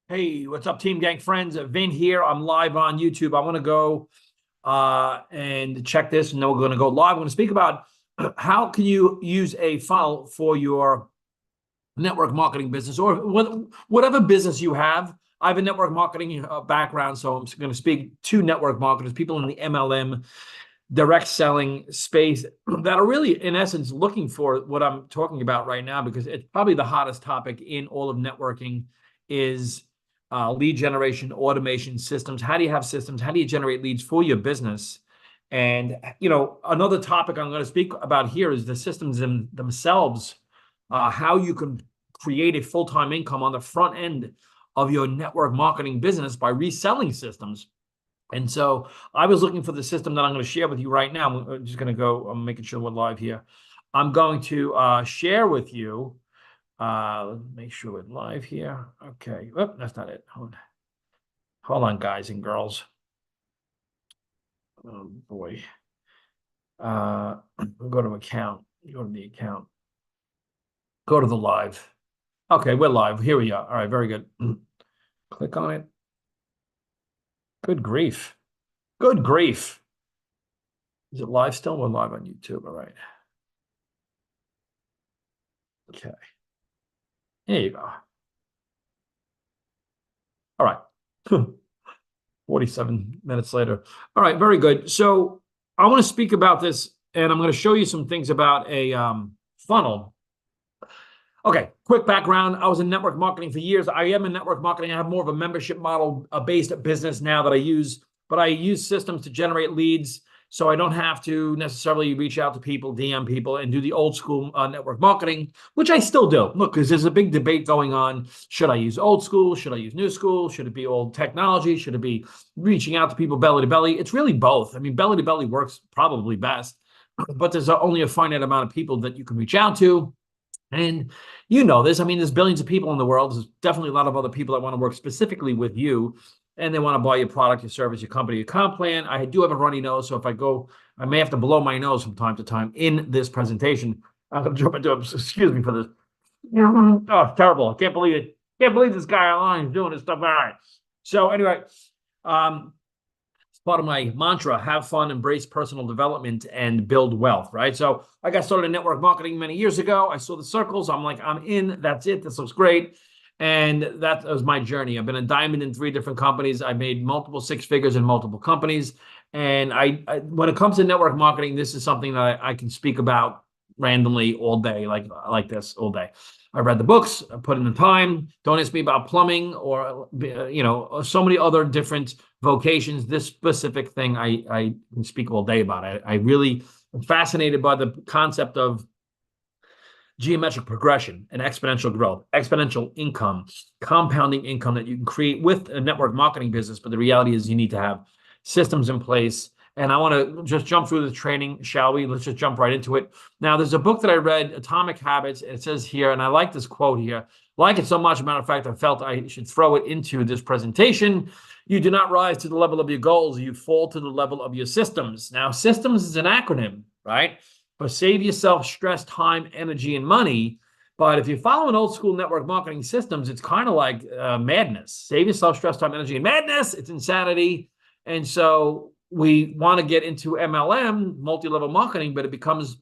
Hey, what's up, Team Gang friends? Vin here. I'm live on YouTube. I want to go and check this, and then we're going to go live. We're going to speak about how can you use a funnel for your network marketing business or whatever business you have. I have a network marketing background, so I'm going to speak to network marketers, people in the MLM direct selling space that are really, in essence, looking for what I'm talking about right now, because it's probably the hottest topic in all of networking is lead generation, automation systems. How do you have systems? How do you generate leads for your business? And, another topic I'm going to speak about here is the systems themselves, how you can create a full-time income on the front end of your network marketing business by reselling systems. And so I was looking for the system that I'm going to share with you right now. I'm just going to go, I'm making sure we're live here. I'm going to share with you. Let's make sure we're live here. Okay. Oh, that's not it. Hold on, guys and girls. Oh, boy. Go to account. Go to the account. Go to the live. Okay, we're live. Here we are. All right, very good. Click on it. Good grief. Good grief. Is it live still? We're live on YouTube. All right. Okay. There you go. All right. 47 minutes later. All right, very good. So I want to speak about this, and I'm going to show you some things about a funnel. Okay, quick background. I was in network marketing for years. I am in network marketing. I have more of a membership model based business now that I use, but I use systems to generate leads. So I don't have to necessarily reach out to people, DM people, and do the old school network marketing, which I still do. Look, because there's a big debate going on. Should I use old school? Should I use new school? Should it be old technology? Should it be reaching out to people belly to belly? It's really both. I mean, belly to belly works probably best, but there's only a finite amount of people that you can reach out to. And you know this. I mean, there's billions of people in the world. There's definitely a lot of other people that want to work specifically with you, and they want to buy your product, your service, your company, your comp plan. I do have a runny nose, so if I go, I may have to blow my nose from time to time in this presentation. I'm going to jump into it. Excuse me for this. Oh, terrible. I can't believe it. Can't believe this guy online is doing this stuff. All right. So anyway, it's part of my mantra: have fun, embrace personal development, and build wealth, right? So I got started in network marketing many years ago. I saw the circles. I'm like, I'm in. That's it. This looks great. And that was my journey. I've been a diamond in 3 different companies. I made multiple 6 figures in multiple companies. And when it comes to network marketing, this is something that I can speak about randomly all day, like this all day. I read the books, I put in the time. Don't ask me about plumbing or, so many other different vocations. This specific thing, I can speak all day about it. I really am fascinated by the concept of geometric progression and exponential growth, exponential income, compounding income that you can create with a network marketing business. But the reality is you need to have systems in place. And I want to just jump through the training, shall we? Let's just jump right into it. Now, there's a book that I read, Atomic Habits. It says here, and I like this quote here. Like it so much, as a matter of fact, I felt I should throw it into this presentation. You do not rise to the level of your goals. You fall to the level of your systems. Now, systems is an acronym, right? But save yourself stress, time, energy, and money. But if you follow an old school network marketing systems, it's kind of like madness. Save yourself stress, time, energy, and madness. It's insanity. And so we want to get into MLM, multi-level marketing, but it becomes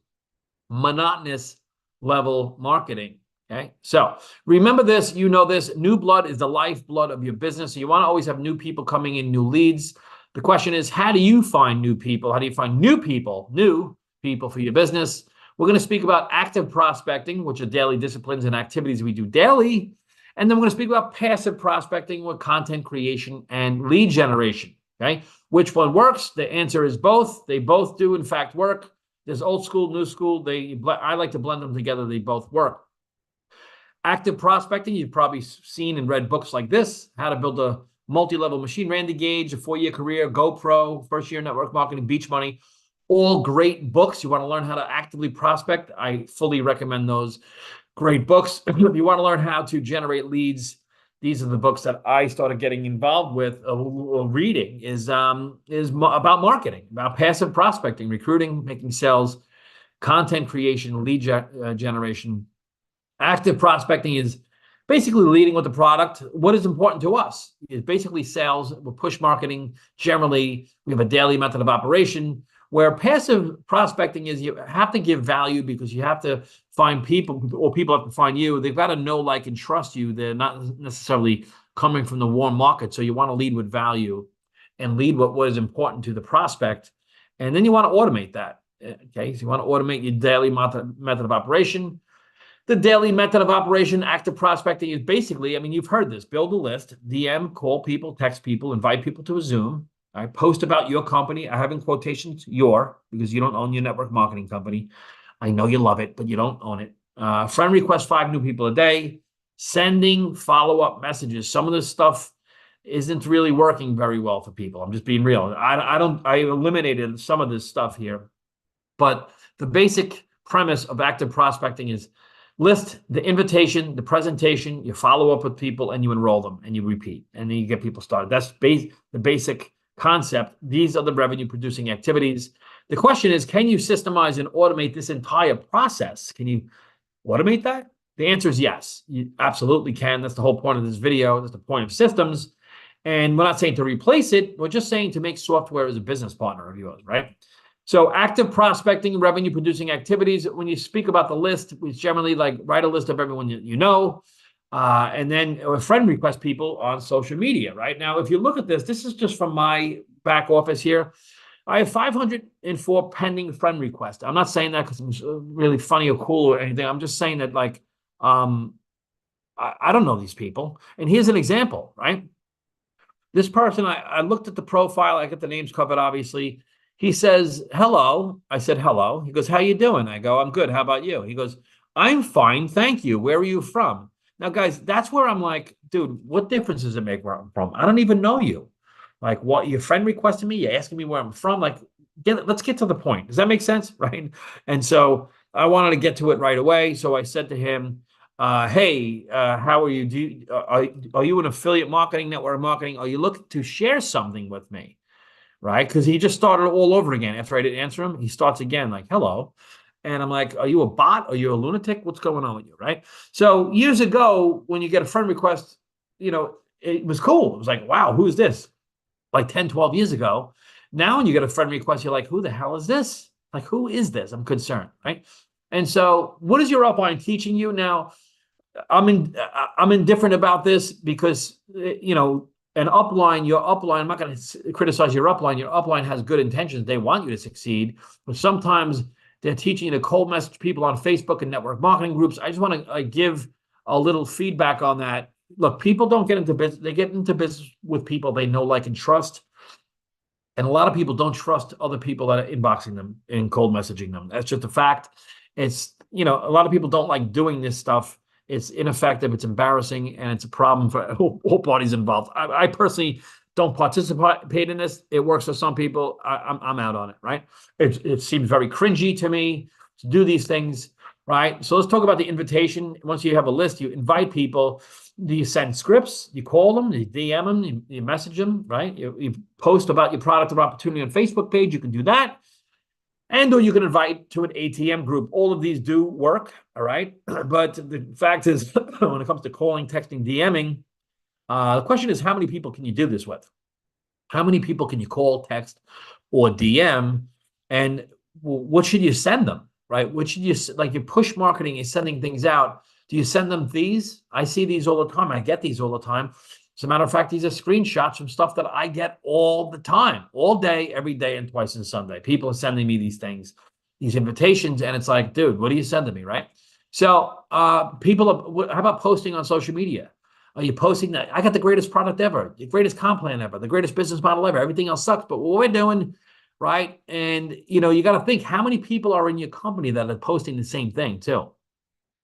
monotonous level marketing. Okay. So remember this, this, new blood is the lifeblood of your business. So you want to always have new people coming in, new leads. The question is, how do you find new people? How do you find new people for your business? We're going to speak about active prospecting, which are daily disciplines and activities we do daily. And then we're going to speak about passive prospecting with content creation and lead generation. Okay. Which one works? The answer is both. They both do, in fact, work. There's old school, new school. I like to blend them together. They both work. Active prospecting, you've probably seen and read books like this: How to Build a Multi-Level Machine, Randy Gage, A 4-Year Career, GoPro, First Year Network Marketing, Beach Money. All great books. You want to learn how to actively prospect? I fully recommend those great books. If you want to learn how to generate leads, these are the books that I started getting involved with reading is about marketing, about passive prospecting, recruiting, making sales, content creation, lead generation. Active prospecting is basically leading with the product. What is important to us is basically sales. We're push marketing. Generally, we have a daily method of operation, where passive prospecting is you have to give value because you have to find people, or people have to find you. They've got to know, like, and trust you. They're not necessarily coming from the warm market. So you want to lead with value and lead what is important to the prospect. And then you want to automate that. Okay, so you want to automate your daily method of operation. The daily method of operation, active prospecting, is basically, I mean, you've heard this: build a list, DM, call people, text people, invite people to a Zoom. I post about your company. I have in quotations your, because you don't own your network marketing company. I know you love it, but you don't own it. Friend request 5 new people a day. Sending follow-up messages. Some of this stuff isn't really working very well for people. I'm just being real. I eliminated some of this stuff here, but the basic premise of active prospecting is list, the invitation, the presentation, you follow up with people, and you enroll them, and you repeat, and then you get people started. That's the basic concept. These are the revenue producing activities. The question is, can you systemize and automate this entire process? Can you automate that? The answer is yes, you absolutely can. That's the whole point of this video. That's the point of systems. And we're not saying to replace it. We're just saying to make software as a business partner of yours, right? So active prospecting, revenue producing activities. When you speak about the list, we generally like write a list of everyone you know, and then a friend request people on social media, right? Now, if you look at this, this is just from my back office here. I have 504 pending friend requests. I'm not saying that because I'm really funny or cool or anything. I'm just saying that, like, I don't know these people. And here's an example, right? This person, I looked at the profile. I got the names covered, obviously. He says, hello. I said, hello. He goes, how you doing? I go, I'm good. How about you? He goes, I'm fine. Thank you. Where are you from? Now, guys, that's where I'm like, dude, what difference does it make where I'm from? I don't even know you. Like, what, your friend requested me? You're asking me where I'm from? Like, let's get to the point. Does that make sense? Right. And so I wanted to get to it right away. So I said to him, hey, how are you? Are you an affiliate marketing, network marketing? Are you looking to share something with me? Right? Because he just started all over again. After I didn't answer him, he starts again, like, hello. And I'm like, are you a bot? Are you a lunatic? What's going on with you? Right? So years ago, when you get a friend request, it was cool. It was like, wow, who's this? Like 10, 12 years ago. Now, when you get a friend request, you're like, who the hell is this? Like, who is this? I'm concerned, right? And so what is your upline teaching you? Now, I'm indifferent about this because, an upline, your upline, I'm not going to criticize your upline. Your upline has good intentions. They want you to succeed, but sometimes they're teaching you to cold message people on Facebook and network marketing groups. I just want to give a little feedback on that. Look, people don't get into business. They get into business with people they know, like, and trust. And a lot of people don't trust other people that are inboxing them and cold messaging them. That's just a fact. It's, a lot of people don't like doing this stuff. It's ineffective, it's embarrassing, and it's a problem for all parties involved. I personally don't participate in this. It works for some people. I'm out on it, right? It seems very cringy to me to do these things, right? So let's talk about the invitation. Once you have a list, you invite people. Do you send scripts? You call them, you DM them, you message them, right? You post about your product or opportunity on Facebook page. You can do that. And or you can invite to an ATM group. All of these do work, all right? But the fact is, when it comes to calling, texting, DMing, the question is, how many people can you do this with? How many people can you call, text, or DM? And what should you send them, right? What should you, like, your push marketing is sending things out. Do you send them these? I see these all the time. I get these all the time. As a matter of fact, these are screenshots from stuff that I get all the time, all day, every day, and twice on Sunday. People are sending me these things, these invitations, and it's like, dude, what are you sending me, right? So how about posting on social media? Are you posting that? I got the greatest product ever, the greatest comp plan ever, the greatest business model ever. Everything else sucks, but what we're doing, right? And, you got to think, how many people are in your company that are posting the same thing too,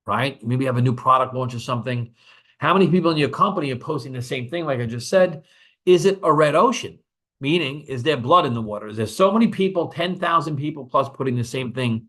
right? Maybe you have a new product launch or something. How many people in your company are posting the same thing? Like I just said, is it a red ocean? Meaning, is there blood in the water? Is there so many people, 10,000 people plus, putting the same thing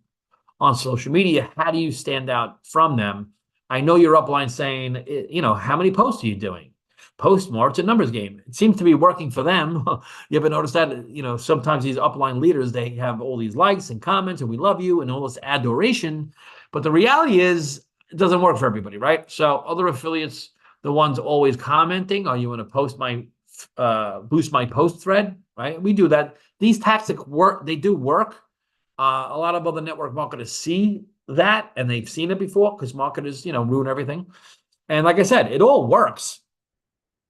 on social media? How do you stand out from them? I know your upline saying, how many posts are you doing? Post more. It's a numbers game. It seems to be working for them. You ever notice that? Sometimes these upline leaders, they have all these likes and comments and we love you and all this adoration. But the reality is, it doesn't work for everybody, right? So other affiliates, the ones always commenting, are you going to post my boost my post thread, right? We do that. These tactics work. They do work. A lot of other network marketers see that, and they've seen it before because marketers, ruin everything. And like I said, it all works,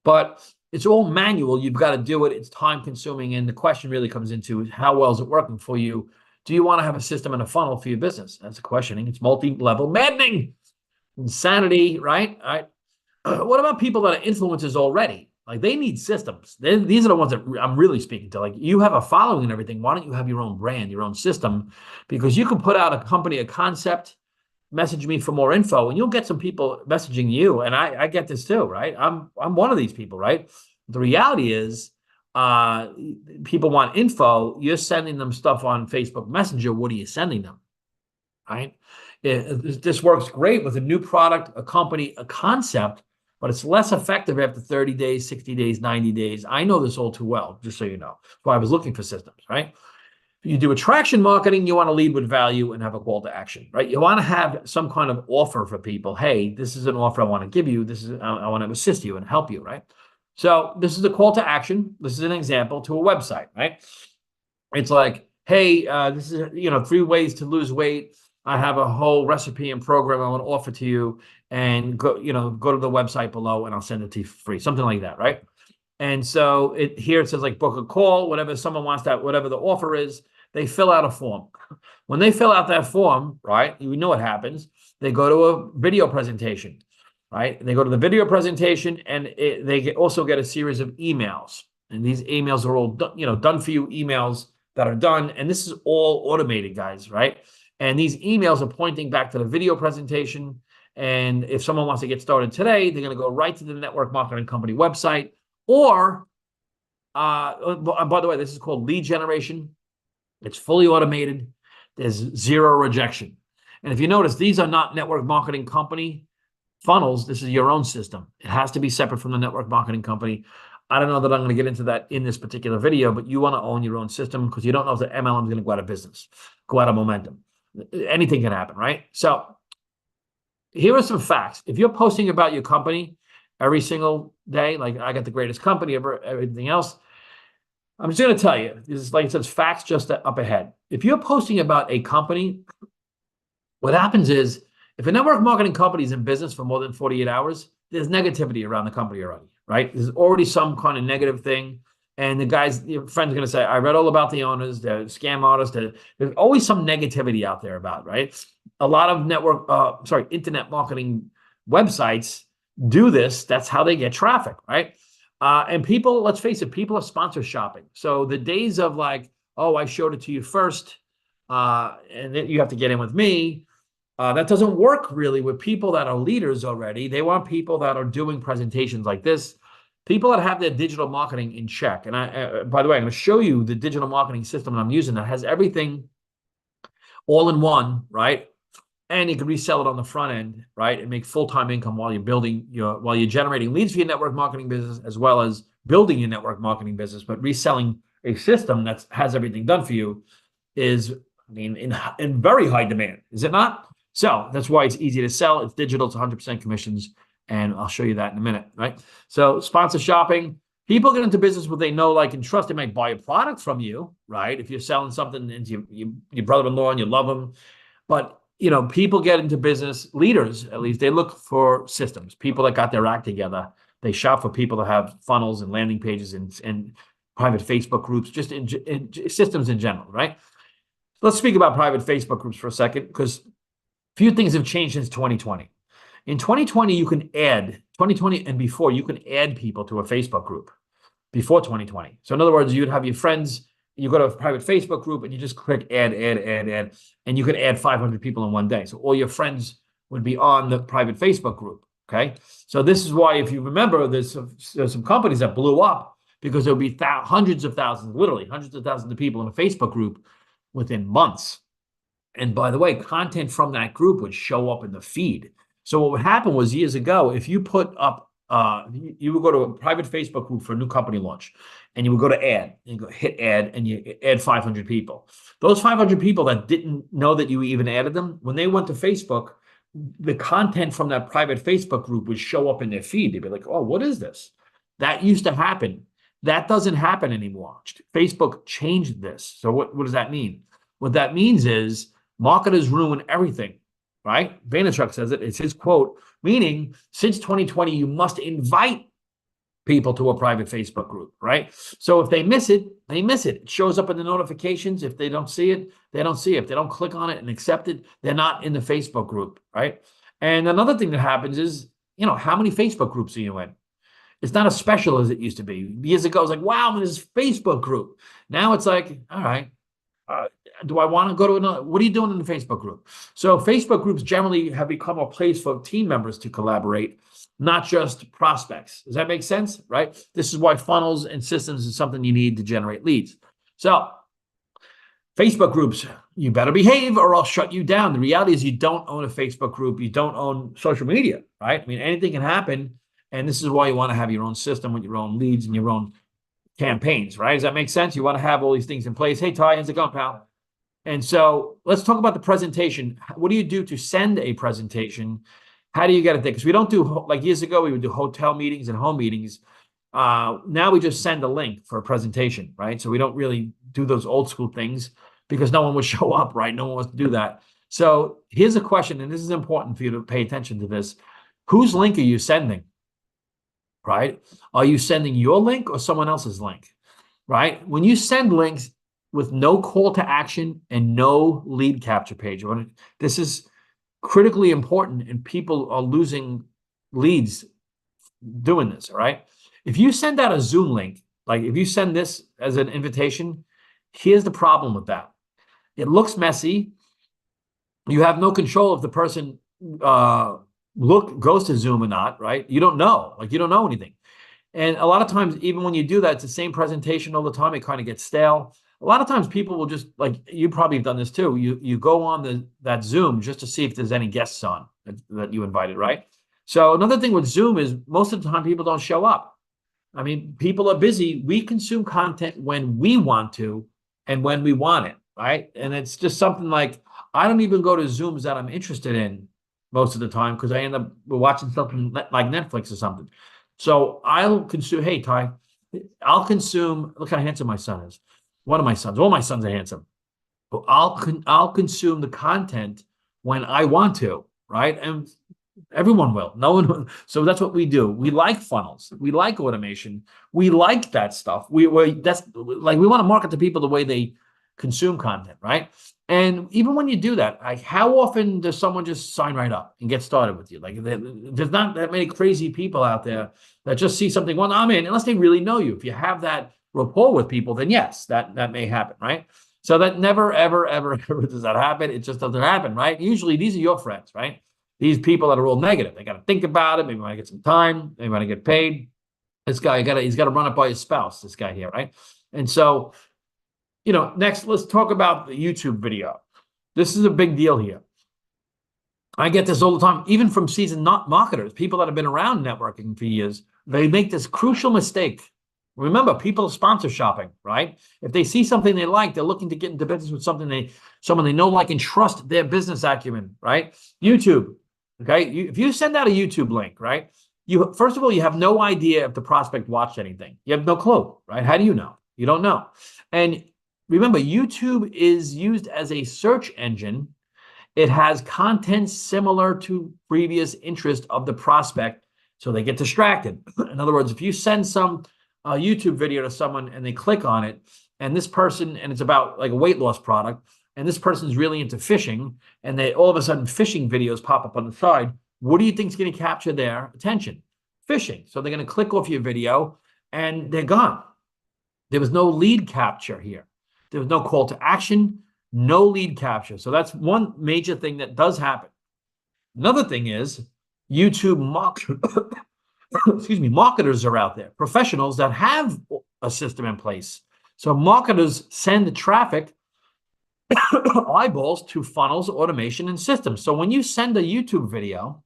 but it's all manual. You've got to do it. It's time consuming. And the question really comes into how well is it working for you? Do you want to have a system and a funnel for your business? That's a questioning. It's multi-level maddening, insanity, right? All right. What about people that are influencers already? Like they need systems. These are the ones that I'm really speaking to. Like you have a following and everything. Why don't you have your own brand, your own system? Because you can put out a company, a concept, message me for more info, and you'll get some people messaging you. And I get this too, right? I'm one of these people, right? The reality is, people want info. You're sending them stuff on Facebook Messenger. What are you sending them, right? This works great with a new product, a company, a concept, but it's less effective after 30 days, 60 days, 90 days. I know this all too well, just so you know. That's why I was looking for systems, right? If you do attraction marketing, you want to lead with value and have a call to action, right? You want to have some kind of offer for people. Hey, this is an offer I want to give you. I want to assist you and help you, right? So this is a call to action. This is an example to a website, right? It's like, hey, this is 3 ways to lose weight. I have a whole recipe and program I want to offer to you, and go to the website below and I'll send it to you for free, something like that, right? And so here it says like book a call, whatever someone wants, that whatever the offer is, they fill out a form. When they fill out that form, right, you know what happens. They go to a video presentation, right? They go to the video presentation, and they also get a series of emails. And these emails are all done for you emails that are done. And this is all automated, guys, right? And these emails are pointing back to the video presentation. And if someone wants to get started today, they're going to go right to the network marketing company website. Or, by the way, this is called lead generation. It's fully automated. There's zero rejection. And if you notice, these are not network marketing company funnels. This is your own system. It has to be separate from the network marketing company. I don't know that I'm going to get into that in this particular video, but you want to own your own system because you don't know if the MLM is going to go out of business, go out of momentum. Anything can happen, right? So here are some facts. If you're posting about your company every single day, like I got the greatest company ever, everything else, I'm just going to tell you, this is like it says, facts just up ahead. If you're posting about a company, what happens is if a network marketing company is in business for more than 48 hours, there's negativity around the company already, right? There's already some kind of negative thing. And your friend's going to say, I read all about the owners, the scam artists. There's always some negativity out there about, right? A lot of internet marketing websites do this. That's how they get traffic, right? And people, let's face it, people are sponsor shopping. So the days of like, oh, I showed it to you first, and then you have to get in with me. That doesn't work really with people that are leaders already. They want people that are doing presentations like this, people that have their digital marketing in check. And by the way, I'm going to show you the digital marketing system that I'm using that has everything all in one, right? And you can resell it on the front end, right? And make full-time income while you're generating leads for your network marketing business, as well as building your network marketing business. But reselling a system that has everything done for you is, in very high demand, is it not? So that's why it's easy to sell. It's digital. It's 100% commissions. And I'll show you that in a minute, right? So sponsor shopping, people get into business what they know, like, and trust. They might buy a product from you, right? If you're selling something into your brother-in-law and you love them. But, people get into business, leaders, at least, they look for systems, people that got their act together. They shop for people that have funnels and landing pages and private Facebook groups, just in systems in general, right? Let's speak about private Facebook groups for a second, because few things have changed since 2020. In 2020, 2020 and before, you can add people to a Facebook group before 2020. So in other words, you'd have your friends, you go to a private Facebook group and you just click add, and you could add 500 people in one day. So all your friends would be on the private Facebook group, okay? So this is why, if you remember, there's some companies that blew up because there'll be hundreds of thousands, literally hundreds of thousands of people in a Facebook group within months. And by the way, content from that group would show up in the feed. So what would happen was, years ago, if you put up, you would go to a private Facebook group for a new company launch, and you would go to add, and you go hit add, and you add 500 people. Those 500 people that didn't know that you even added them, when they went to Facebook, the content from that private Facebook group would show up in their feed. They'd be like, oh, what is this? That used to happen. That doesn't happen anymore. Facebook changed this. So what does that mean? What that means is marketers ruin everything, right? Vaynerchuk says it. It's his quote, meaning since 2020, you must invite people to a private Facebook group, right? So if they miss it, they miss it. It shows up in the notifications. If they don't see it, they don't see it. If they don't click on it and accept it, they're not in the Facebook group, right? And another thing that happens is, how many Facebook groups are you in? It's not as special as it used to be. Years ago, it was like, wow, I'm in this Facebook group. Now it's like, all right, do I want to go to another? What are you doing in the Facebook group? So Facebook groups generally have become a place for team members to collaborate, not just prospects. Does that make sense? Right? This is why funnels and systems is something you need to generate leads. So Facebook groups, you better behave or I'll shut you down. The reality is you don't own a Facebook group. You don't own social media, right? I mean, anything can happen. And this is why you want to have your own system with your own leads and your own campaigns, right? Does that make sense? You want to have all these things in place. Hey, Ty, how's it going, pal? And so let's talk about the presentation. What do you do to send a presentation? How do you get it there? Because we don't do, like years ago, we would do hotel meetings and home meetings. Now we just send a link for a presentation, right? So we don't really do those old school things because no one would show up, right? No one wants to do that. So here's a question, and this is important for you to pay attention to this. Whose link are you sending? Right? Are you sending your link or someone else's link? Right? When you send links with no call to action and no lead capture page, this is critically important, and people are losing leads doing this, all right? If you send out a Zoom link, like if you send this as an invitation, here's the problem with that. It looks messy. You have no control if the person goes to Zoom or not, right? You don't know, you don't know anything. And a lot of times, even when you do that, it's the same presentation all the time. It kind of gets stale. A lot of times people will just, you probably have done this too. You go on that Zoom just to see if there's any guests on that you invited, right? So another thing with Zoom is most of the time people don't show up. I mean, people are busy. We consume content when we want to and when we want it, right? And it's just something like, I don't even go to Zooms that I'm interested in most of the time because I end up watching something like Netflix or something. So I'll consume, hey, Ty, I'll consume, look how handsome my son is. One of my sons, all my sons are handsome. But I'll consume the content when I want to, right? And everyone will. No one. So that's what we do. We like funnels. We like automation. We like that stuff. We want to market to people the way they consume content, right? And even when you do that, how often does someone just sign right up and get started with you? There's not that many crazy people out there that just see something. Well, I'm in, unless they really know you. If you have that rapport with people, then yes, that may happen, right? So that never, ever, ever, ever does that happen. It just doesn't happen, right? Usually these are your friends, right? These people that are all negative. They got to think about it. Maybe want to get some time. Maybe want to get paid. This guy, he's got to run it by his spouse, this guy here, right? And so, next, let's talk about the YouTube video. This is a big deal here. I get this all the time, even from seasoned marketers, people that have been around networking for years. They make this crucial mistake. Remember, people are sponsor shopping, right? If they see something they like, they're looking to get into business with someone they know, like, and trust their business acumen, right? YouTube, okay? If you send out a YouTube link, right? First of all, you have no idea if the prospect watched anything. You have no clue, right? How do you know? You don't know. And remember, YouTube is used as a search engine. It has content similar to previous interest of the prospect, so they get distracted. In other words, if you send some YouTube video to someone and they click on it, and this person, and it's about like a weight loss product, and this person's really into fishing, and they all of a sudden fishing videos pop up on the side, what do you think is going to capture their attention? Fishing. So they're going to click off your video and they're gone. There was no lead capture here. There was no call to action, no lead capture. So that's one major thing that does happen. Another thing is YouTube marketers are out there, professionals that have a system in place. So marketers send the traffic, eyeballs to funnels, automation, and systems. So when you send a YouTube video,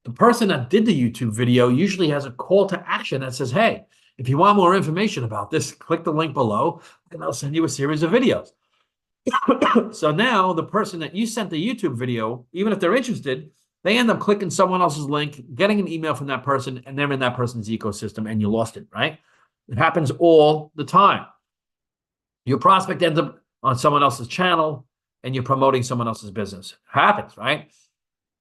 the person that did the YouTube video usually has a call to action that says, hey, if you want more information about this, click the link below and I'll send you a series of videos. So now the person that you sent the YouTube video, even if they're interested, they end up clicking someone else's link, getting an email from that person, and they're in that person's ecosystem, and you lost it, right? It happens all the time. Your prospect ends up on someone else's channel, and you're promoting someone else's business. It happens, right?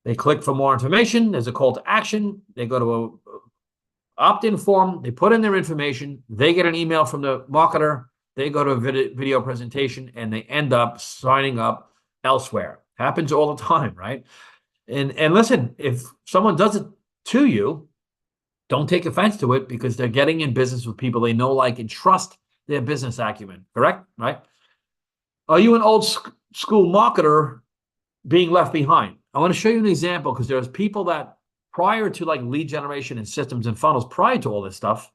They click for more information. There's a call to action. They go to a opt-in form. They put in their information. They get an email from the marketer. They go to a video presentation, and they end up signing up elsewhere. Happens all the time, right? And listen, if someone does it to you, don't take offense to it, because they're getting in business with people they know, like, and trust their business acumen. Correct? Right? Are you an old school marketer being left behind? I want to show you an example, because there's people that prior to like lead generation and systems and funnels, prior to all this stuff,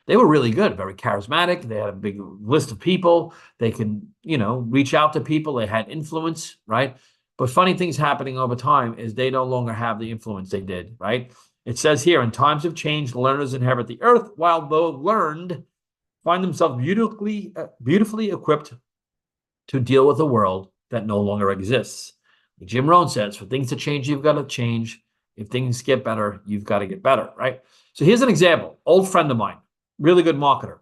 they were really good, very charismatic. They had a big list of people. They can, reach out to people. They had influence, right? But funny things happening over time is they no longer have the influence they did, right? It says here, in times of change, learners inherit the earth, while the learned find themselves beautifully equipped to deal with a world that no longer exists. Like Jim Rohn says, for things to change, you've got to change. If things get better, you've got to get better, right? So here's an example. Old friend of mine, really good marketer,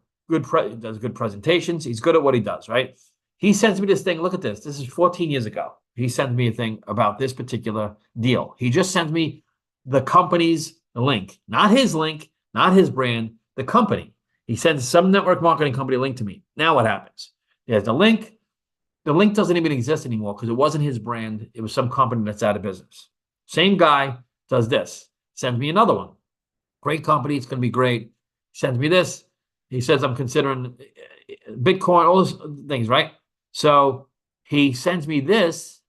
does good presentations. He's good at what he does, right? He sends me this thing. Look at this. This is 14 years ago. He sends me a thing about this particular deal. He just sends me the company's link, not his link, not his brand, the company. He sends some network marketing company link to me. Now what happens? There's the link. The link doesn't even exist anymore because it wasn't his brand. It was some company that's out of business. Same guy does this. Sends me another one. Great company. It's going to be great. Sends me this. He says, I'm considering Bitcoin, all those things, right? So he sends me this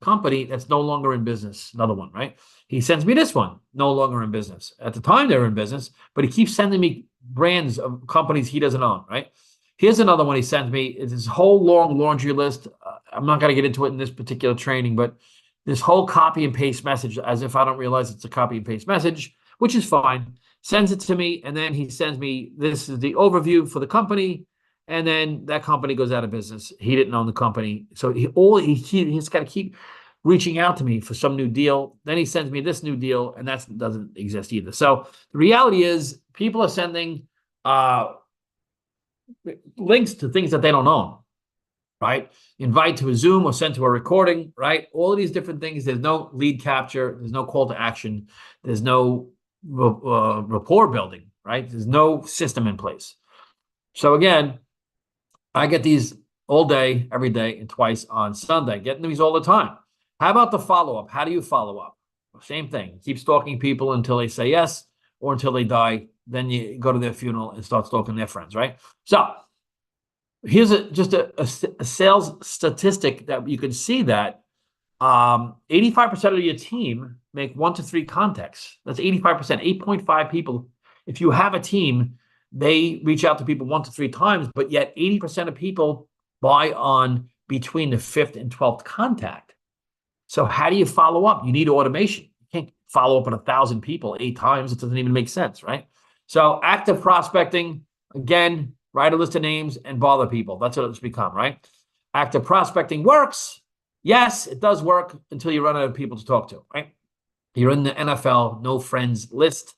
company that's no longer in business. Another one, right? He sends me this one, no longer in business. At the time, they were in business, but he keeps sending me brands of companies he doesn't own, right? Here's another one he sends me. It's this whole long laundry list. I'm not going to get into it in this particular training, but this whole copy and paste message, as if I don't realize it's a copy and paste message, which is fine. Sends it to me, and then he sends me, this is the overview for the company, and then that company goes out of business. He didn't own the company. So he's got to keep reaching out to me for some new deal. Then he sends me this new deal, and that doesn't exist either. So the reality is people are sending links to things that they don't own, right? Invite to a Zoom or send to a recording, right? All of these different things. There's no lead capture. There's no call to action. There's no rapport building, right? There's no system in place. So again, I get these all day, every day, and twice on Sunday, getting these all the time. How about the follow-up? How do you follow up? Same thing. Keep stalking people until they say yes or until they die. Then you go to their funeral and start stalking their friends, right? So here's just a sales statistic that you can see that 85% of your team make 1 to 3 contacts. That's 85%, 8.5 people. If you have a team, they reach out to people 1 to 3 times, but yet 80% of people buy on between the 5th and 12th contact. So how do you follow up? You need automation. You can't follow up on 1,000 people 8 times. It doesn't even make sense, right? So active prospecting, again, write a list of names and bother people. That's what it's become, right? Active prospecting works. Yes, it does work until you run out of people to talk to, right? You're in the NFL, no friends list,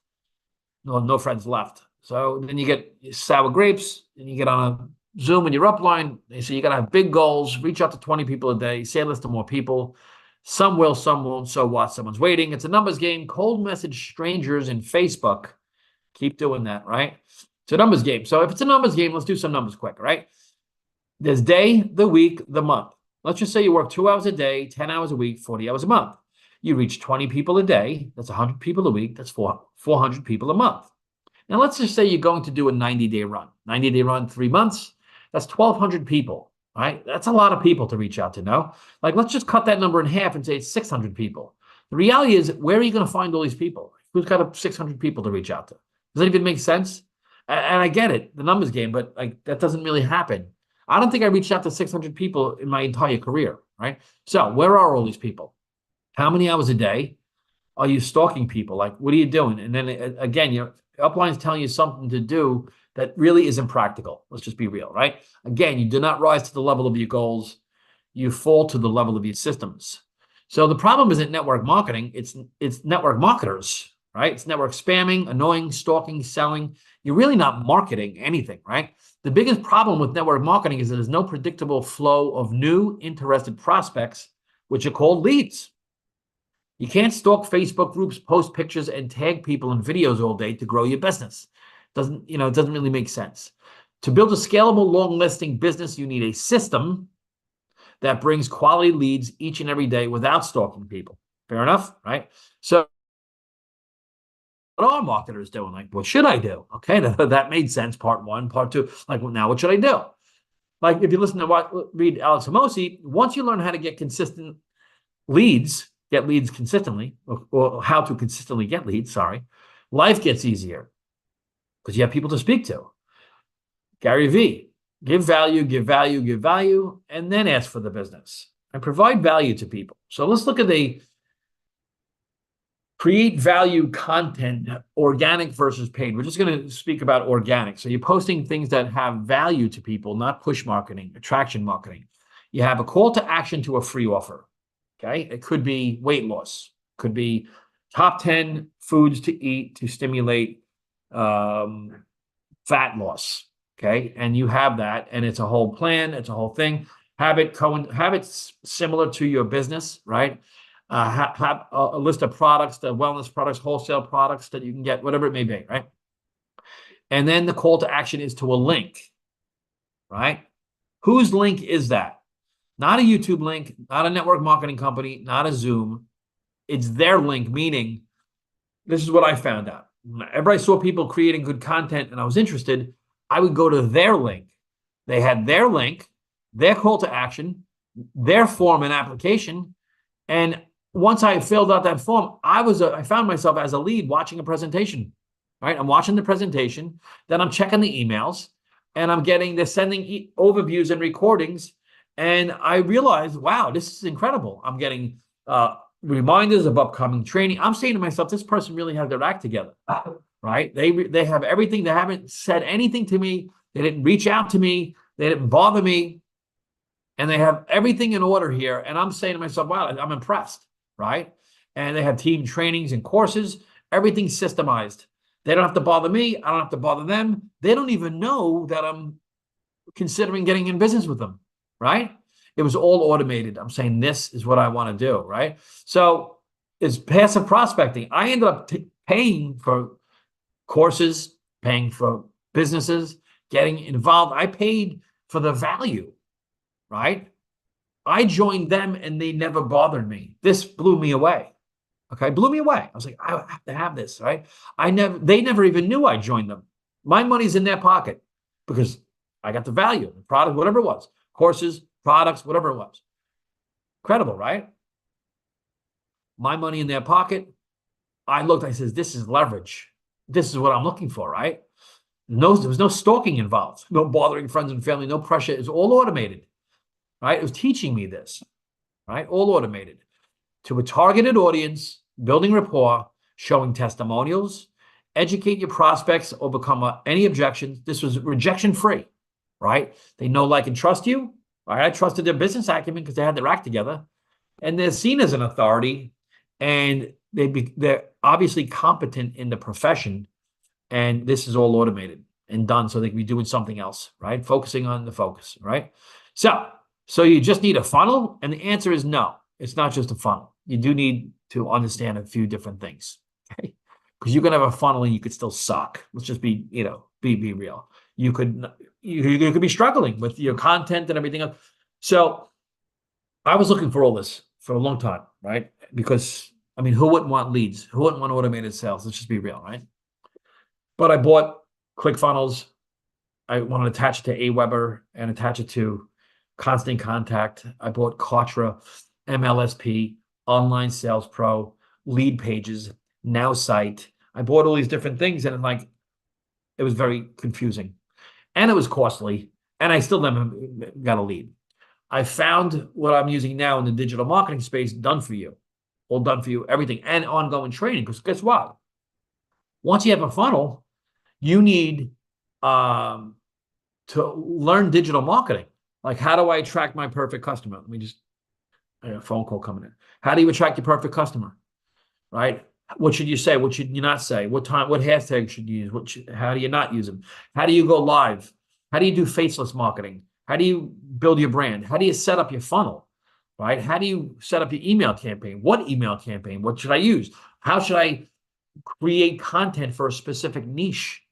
no friends left. So then you get sour grapes, and you get on a Zoom and your upline. They say you got to have big goals, reach out to 20 people a day, say a list to more people. Some will, some won't. So what? Someone's waiting. It's a numbers game. Cold message strangers in Facebook. Keep doing that, right? It's a numbers game. So if it's a numbers game, let's do some numbers quick, right? There's day, the week, the month. Let's just say you work 2 hours a day, 10 hours a week, 40 hours a month. You reach 20 people a day. That's 100 people a week. That's 400 people a month. Now, let's just say you're going to do a 90-day run. 90-day run, 3 months. That's 1,200 people, right? That's a lot of people to reach out to, no? Like, let's just cut that number in half and say it's 600 people. The reality is, where are you going to find all these people? Who's got 600 people to reach out to? Does that even make sense? And I get it, the numbers game, but like that doesn't really happen. I don't think I reached out to 600 people in my entire career, right? So where are all these people? How many hours a day are you stalking people? Like, what are you doing? And then again, your upline's telling you something to do that really isn't practical. Let's just be real, right? Again, you do not rise to the level of your goals. you fall to the level of your systems. So the problem isn't network marketing, it's network marketers, right? It's network spamming, annoying, stalking, selling. You're really not marketing anything, right? The biggest problem with network marketing is that there's no predictable flow of new interested prospects, which are called leads. You can't stalk Facebook groups, post pictures, and tag people in videos all day to grow your business. It doesn't really make sense. To build a scalable, long-lasting business, you need a system that brings quality leads each and every day without stalking people. Fair enough, right? So what are marketers doing? Like, what should I do? Okay, that made sense. Part one, part two. Like, well, now what should I do? Like, if you listen to read Alex Hormozi, once you learn how to get consistent leads, get leads consistently, or how to consistently get leads, sorry, life gets easier because you have people to speak to. Gary V, give value, give value, give value, and then ask for the business and provide value to people. So let's look at the create value content, organic versus paid. We're just going to speak about organic. So you're posting things that have value to people, not push marketing, attraction marketing. You have a call to action to a free offer. Okay. It could be weight loss, could be top 10 foods to eat to stimulate fat loss. Okay. And you have that, and it's a whole plan. It's a whole thing. Have it similar to your business, right? Have a list of products, the wellness products, wholesale products that you can get, whatever it may be, right? And then the call to action is to a link, right? Whose link is that? Not a YouTube link, not a network marketing company, not a Zoom. It's their link, meaning this is what I found out. Whenever I saw people creating good content and I was interested, I would go to their link. They had their link, their call to action, their form and application. And once I filled out that form, I found myself as a lead watching a presentation, right? I'm watching the presentation, then I'm checking the emails, and they're sending overviews and recordings. And I realized, wow, this is incredible. I'm getting reminders of upcoming training. I'm saying to myself, this person really has their act together, right? They have everything. They haven't said anything to me. They didn't reach out to me. They didn't bother me. And they have everything in order here. And I'm saying to myself, wow, I'm impressed, right? And they have team trainings and courses, everything systemized. They don't have to bother me. I don't have to bother them. They don't even know that I'm considering getting in business with them, right? It was all automated. I'm saying this is what I want to do, right? So it's passive prospecting. I ended up paying for courses, paying for businesses, getting involved. I paid for the value, right? I joined them and they never bothered me. This blew me away. Okay, blew me away. I was like, I have to have this, right? They never even knew I joined them. My money's in their pocket because I got the value, the product, whatever it was, courses, products, whatever it was. Incredible, right? My money in their pocket. I said, this is leverage. This is what I'm looking for, right? There was no stalking involved, no bothering friends and family, no pressure. It's all automated, right? It was teaching me this, right? All automated to a targeted audience, building rapport, showing testimonials, educate your prospects, overcome any objections. This was rejection free, right? They know, like, and trust you. Right? I trusted their business acumen because they had their act together, and they're seen as an authority, and they're obviously competent in the profession. And this is all automated and done, so they can be doing something else, right? Focusing on the focus, right? So you just need a funnel, and the answer is no. It's not just a funnel. You do need to understand a few different things, okay? Because you can have a funnel and you could still suck. Let's just be real. You could be struggling with your content and everything else. So I was looking for all this for a long time, right? Because, I mean, who wouldn't want leads? Who wouldn't want automated sales? Let's just be real, right? But I bought ClickFunnels. I want to attach it to Aweber and attach it to Constant Contact. I bought Kartra, MLSP, Online Sales Pro, Lead Pages, Now Site. I bought all these different things, and it was very confusing. And it was costly, and I still never got a lead. I found what I'm using now in the digital marketing space done for you. All done for you, everything, and ongoing training. Because guess what? Once you have a funnel, you need to learn digital marketing. Like, how do I attract my perfect customer? Let me just, a phone call coming in. How do you attract your perfect customer? Right? What should you say? What should you not say? What time, what hashtag should you use? How do you not use them? How do you go live? How do you do faceless marketing? How do you build your brand? How do you set up your funnel? Right? How do you set up your email campaign? What email campaign? What should I use? How should I create content for a specific niche?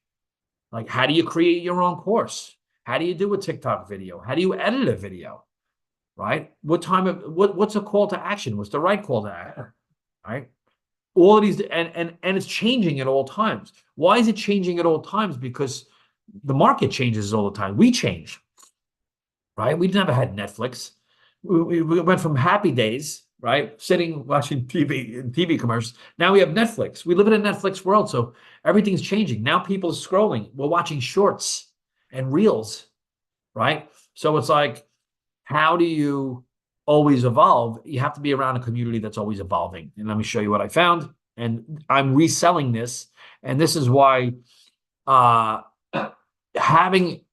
Like, how do you create your own course? How do you do a TikTok video? How do you edit a video? Right? What's a call to action? What's the right call to action? Right? All of these, and it's changing at all times. Why is it changing at all times? Because the market changes all the time. We change, right? We never had Netflix. We went from Happy Days, right? Sitting watching TV commercials. Now we have Netflix. We live in a Netflix world, so everything's changing. Now people are scrolling. We're watching shorts and reels, right? So it's like, how do you always evolve? You have to be around a community that's always evolving. And let me show you what I found. And I'm reselling this. And this is why having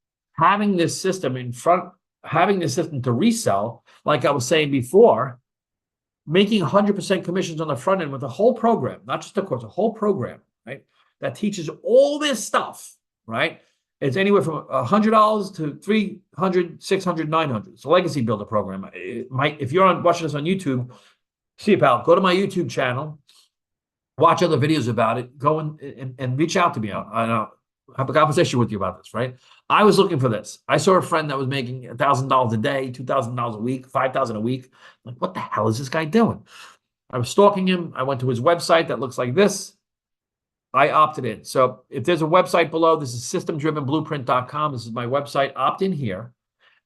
this system in front, having this system to resell, like I was saying before, making 100% commissions on the front end with a whole program, not just a course, a whole program, right? That teaches all this stuff, right? It's anywhere from $100 to $300, $600, $900. It's a legacy builder program. If you're watching this on YouTube, see it, pal. Go to my YouTube channel, watch other videos about it. Go and reach out to me. I have a conversation with you about this, right? I was looking for this. I saw a friend that was making $1,000 a day, $2,000 a week, $5,000 a week. I'm like, what the hell is this guy doing? I was stalking him. I went to his website that looks like this. I opted in. So if there's a website below, this is systemdrivenblueprint.com. This is my website. Opt in here.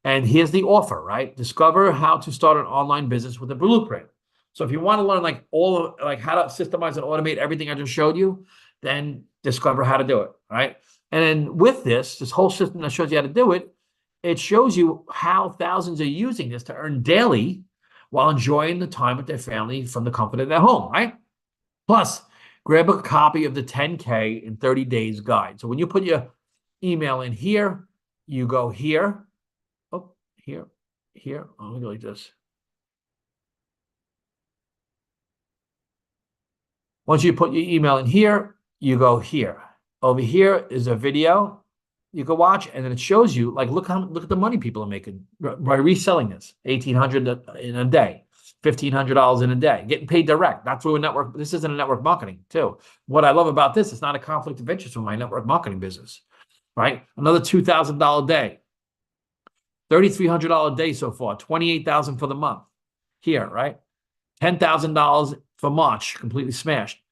And here's the offer, right? Discover how to start an online business with a blueprint. So if you want to learn how to systemize and automate everything I just showed you, then discover how to do it, right? And then with this whole system that shows you how to do it, it shows you how thousands are using this to earn daily while enjoying the time with their family from the comfort of their home, right? Plus, grab a copy of the 10K in 30 days guide. So when you put your email in here, you go here. Oh, here. Oh, let me go like this. Once you put your email in here, you go here. Over here is a video you can watch, and then it shows you, like, look at the money people are making by reselling this. $1,800 in a day. $1,500 in a day, getting paid direct, not through a network. This isn't a network marketing too. What I love about this, it's not a conflict of interest with my network marketing business, right? Another $2,000 a day, $3,300 a day so far, $28,000 for the month here, right? $10,000 for March, completely smashed.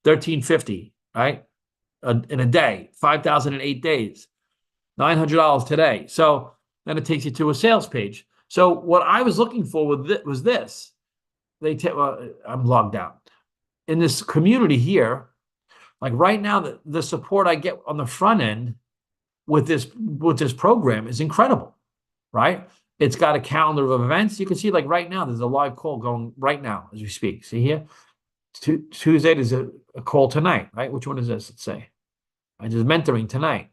$1,350, right? In a day, $5,000 in 8 days, $900 today. So then it takes you to a sales page. So what I was looking for was this. I'm logged out. In this community here, like right now, the support I get on the front end with this program is incredible, right? It's got a calendar of events. You can see, like, right now, there's a live call going right now as we speak. See here? Tuesday, there's a call tonight, right? Which one is this? Let's say. I just mentoring tonight.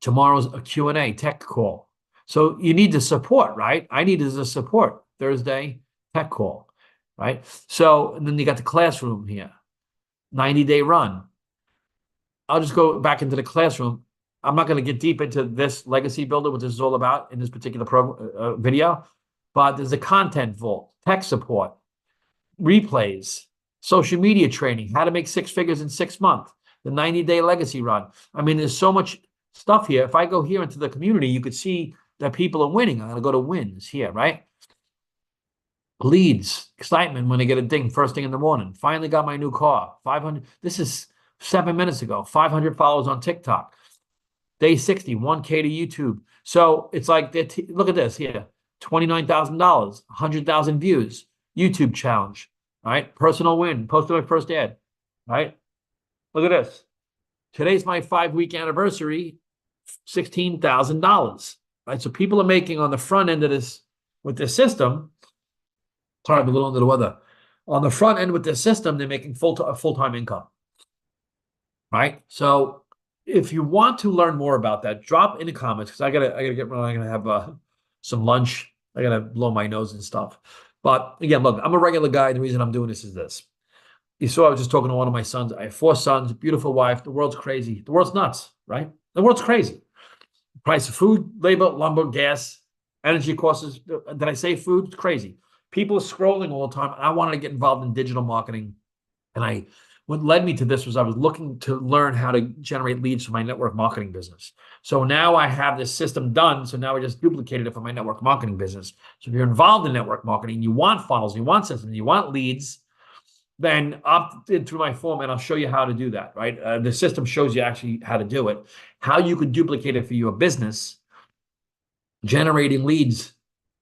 Tomorrow's a Q&A tech call. So you need the support, right? I needed the support. Thursday, tech call, right? So, and then you got the classroom here, 90-day run. I'll just go back into the classroom. I'm not going to get deep into this legacy builder, what this is all about in this particular video, but there's a content vault, tech support, replays, social media training, how to make 6 figures in 6 months, the 90-day legacy run. I mean, there's so much stuff here. If I go here into the community, you could see that people are winning. I'm going to go to wins here, right? Leads, excitement when I get a ding first thing in the morning. Finally got my new car. 500. This is 7 minutes ago. 500 followers on TikTok. Day 60, 1K to YouTube. So it's like, look at this here. $29,000, 100,000 views. YouTube challenge, right? Personal win. Posted my first ad, right? Look at this. Today's my 5-week anniversary. $16,000. Right, so people are making on the front end of this with this system. Sorry, I'm a little under the weather. On the front end with this system, they're making full-time income. Right? So if you want to learn more about that, drop in the comments because I gotta get running. I gotta have some lunch. I gotta blow my nose and stuff. But again, look, I'm a regular guy. The reason I'm doing this is this. You saw I was just talking to one of my sons. I have 4 sons, beautiful wife. The world's crazy. The world's nuts, right? The world's crazy. Price of food, labor, lumber, gas, energy costs. Did I say food? It's crazy. People are scrolling all the time. I wanted to get involved in digital marketing. And what led me to this was I was looking to learn how to generate leads for my network marketing business. So now I have this system done. So now I just duplicated it for my network marketing business. So if you're involved in network marketing, you want funnels, you want systems, you want leads, then opt in through my form and I'll show you how to do that, right? The system shows you actually how to do it, how you could duplicate it for your business, generating leads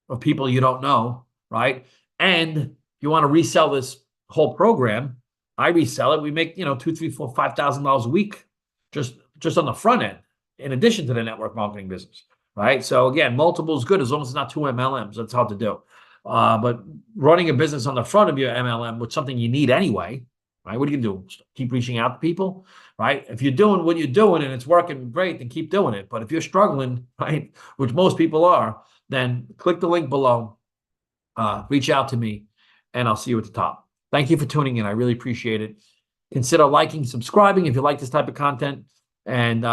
of people you don't know, right? And if you want to resell this whole program, I resell it. We make, $2, $3, $4, $5,000 a week just on the front end, in addition to the network marketing business, right? So again, multiple is good as long as it's not 2 MLMs. That's hard to do. But running a business on the front of your MLM with something you need anyway, right? What are you gonna do? Keep reaching out to people, right? If you're doing what you're doing and it's working great, then keep doing it. But if you're struggling, right, which most people are, then click the link below, reach out to me, and I'll see you at the top. Thank you for tuning in. I really appreciate it. Consider liking, subscribing if you like this type of content. And